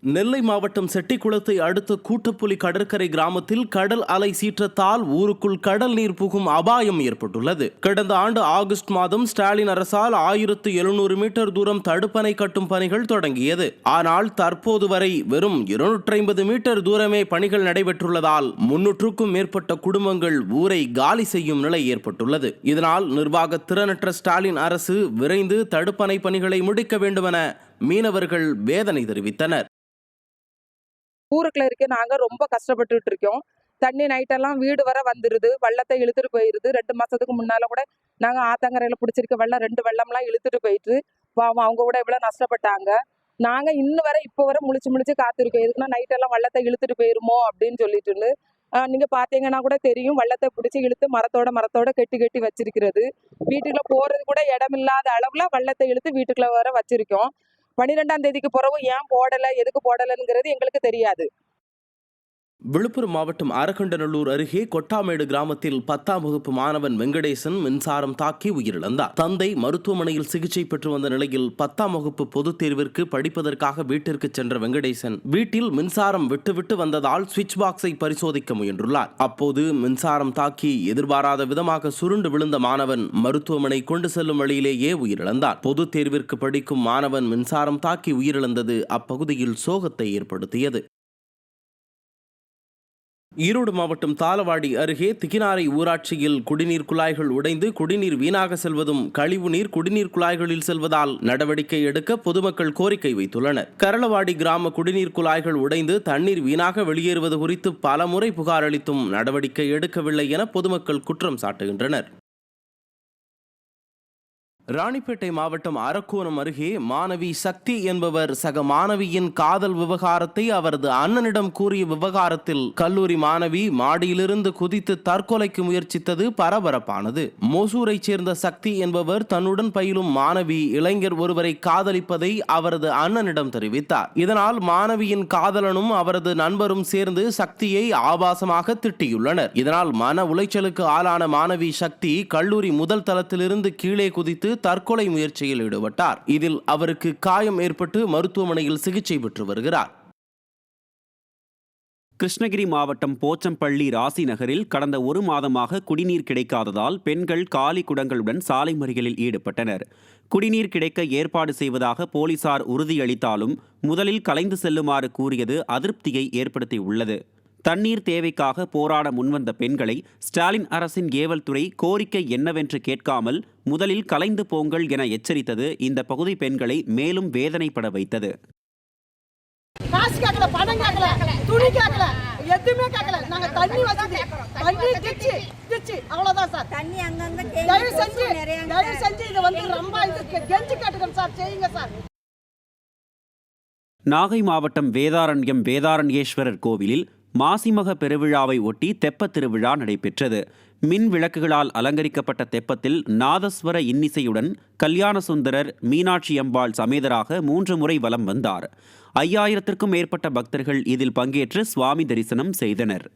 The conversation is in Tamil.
நெல்லை மாவட்டம் செட்டிக்குளத்தை அடுத்த கூட்டப்புலி கடற்கரை கிராமத்தில் கடல் அலை சீற்றத்தால் ஊருக்குள் கடல் நீர் புகும் அபாயம் ஏற்பட்டுள்ளது. கடந்த ஆண்டு ஆகஸ்ட் மாதம் ஸ்டாலின் அரசால் 1700 மீட்டர் தூரம் தடுப்பணை கட்டும் பணிகள் தொடங்கியது. ஆனால் தற்போது வரை வெறும் 250 மீட்டர் தூரமே பணிகள் நடைபெற்றுள்ளதால் 300க்கும் மேற்பட்ட குடும்பங்கள் ஊரை காலி செய்யும் நிலை ஏற்பட்டுள்ளது. இதனால் நிர்வாக திறனற்ற ஸ்டாலின் அரசு விரைந்து தடுப்பணை பணிகளை முடிக்க வேண்டுமென மீனவர்கள் வேதனை தெரிவித்தனர். ஊருக்குள்ள இருக்க நாங்க ரொம்ப கஷ்டப்பட்டுட்டு இருக்கோம். தண்ணி நைட்டெல்லாம் வீடு வர வந்துருது, வெள்ளத்தை இழுத்துட்டு போயிருது. 2 மாசத்துக்கு முன்னால கூட நாங்க ஆத்தங்கரையில பிடிச்சிருக்க வெள்ளம் 2 வெள்ளம்லாம் இழுத்துட்டு போயிட்டு பாவம் அவங்க கூட எவ்வளவு நஷ்டப்பட்டாங்க. நாங்க இன்னும் வரை இப்போ வரை முழிச்சு காத்திருக்கோம். எதுக்குன்னா நைட்டெல்லாம் வெள்ளத்தை இழுத்துட்டு போயிருமோ அப்படின்னு சொல்லிட்டு. நீங்க பாத்தீங்கன்னா கூட தெரியும், வெள்ளத்தை பிடிச்சி இழுத்து மரத்தோட கெட்டி வச்சிருக்கிறது. வீட்டுக்குள்ள போறது கூட இடமில்லாத அளவுல வெள்ளத்தை இழுத்து வீட்டுக்குள்ள வர வச்சிருக்கோம். 12ஆம் தேதிக்கு பிறகு ஏன் போடலை, எதுக்கு போடலைங்கிறது எங்களுக்கு தெரியாது. விழுப்புரம் மாவட்டம் அரக்கண்டநல்லூர் அருகே கொட்டாமேடு கிராமத்தில் 10ஆம் வகுப்பு மாணவன் வெங்கடேசன் மின்சாரம் தாக்கி உயிரிழந்தார். தந்தை மருத்துவமனையில் சிகிச்சை பெற்று வந்த நிலையில் 10ஆம் வகுப்பு பொதுத் தேர்விற்கு படிப்பதற்காக வீட்டிற்கு சென்ற வெங்கடேசன் வீட்டில் மின்சாரம் விட்டு வந்ததால் சுவிட்ச் பாக்ஸை பரிசோதிக்க முயன்றுள்ளார். அப்போது மின்சாரம் தாக்கி எதிர்பாராத விதமாக சுருண்டு விழுந்த மாணவன் மருத்துவமனை கொண்டு செல்லும் வழியிலேயே உயிரிழந்தார். பொதுத் தேர்விற்கு படிக்கும் மாணவன் மின்சாரம் தாக்கி உயிரிழந்தது அப்பகுதியில் சோகத்தை ஏற்படுத்தியது. ஈரோடு மாவட்டம் தாளவாடி அருகே திகினாரை ஊராட்சியில் குடிநீர் குழாய்கள் உடைந்து குடிநீர் வீணாக செல்வதும் கழிவுநீர் குடிநீர் குழாய்களில் செல்வதால் நடவடிக்கை எடுக்க பொதுமக்கள் கோரிக்கை வைத்துள்ளனர். கரளவாடி கிராம குடிநீர் குழாய்கள் உடைந்து தண்ணீர் வீணாக வெளியேறுவது குறித்து பலமுறை புகார் அளித்தும் நடவடிக்கை எடுக்கவில்லை என பொதுமக்கள் குற்றம் சாட்டுகின்றனர். ராணிப்பேட்டை மாவட்டம் அரக்கோணம் அருகே மாணவி சக்தி என்பவர் சக மாணவியின் காதல் விவகாரத்தை அவரது அண்ணனிடம் கூறிய விவகாரத்தில் கல்லூரி மாணவி மாடியிலிருந்து குதித்து தற்கொலைக்கு முயற்சித்தது பரபரப்பானது. மோசூரை சேர்ந்த சக்தி என்பவர் தன்னுடன் பயிலும் மாணவி இளைஞர் ஒருவரை காதலிப்பதை அவரது அண்ணனிடம் தெரிவித்தார். இதனால் மாணவியின் காதலனும் அவரது நண்பரும் சேர்ந்து சக்தியை ஆபாசமாக திட்டியுள்ளனர். இதனால் மன உளைச்சலுக்கு ஆளான மாணவி சக்தி கல்லூரி முதல் தளத்திலிருந்து கீழே குதித்து தற்கொலை முயற்சியில் ஈடுபட்டார். இதில் அவருக்கு காயம் ஏற்பட்டு மருத்துவமனையில் சிகிச்சை பெற்று வருகிறார். கிருஷ்ணகிரி மாவட்டம் போச்சம்பள்ளி ராசி நகரில் கடந்த 1 மாதமாக குடிநீர் கிடைக்காததால் பெண்கள் காலி குடங்களுடன் சாலை மறியலில் ஈடுபட்டனர். குடிநீர் கிடைக்க ஏற்பாடு செய்வதாக போலீசார் உறுதியளித்தாலும் முதலில் கலைந்து செல்லுமாறு கூறியது அதிருப்தியை ஏற்படுத்தியுள்ளது. தண்ணீர் தேவைக்காக போராட முன்வந்த பெண்களை ஸ்டாலின் அரசின் ஏவல் துறை கோரிக்கை என்னவென்று கேட்காமல் முதலில் கலைந்து போங்கள் என எச்சரித்தது இந்த பகுதி பெண்களை மேலும் வேதனைப்பட வைத்தது. நாகை மாவட்டம் வேதாரண்யம் வேதாரண்யேஸ்வரர் கோவிலில் மாசிமக பெருவிழாவை ஒட்டி தெப்ப திருவிழா நடைபெற்றது. மின் விளக்குகளால் அலங்கரிக்கப்பட்ட தெப்பத்தில் நாதஸ்வர இன்னிசையுடன் கல்யாணசுந்தரர் மீனாட்சி அம்பாள் சமேதராக 3 முறை வலம் வந்தார். 5000த்திற்கும் மேற்பட்ட பக்தர்கள் இதில் பங்கேற்று சுவாமி தரிசனம் செய்தனர்.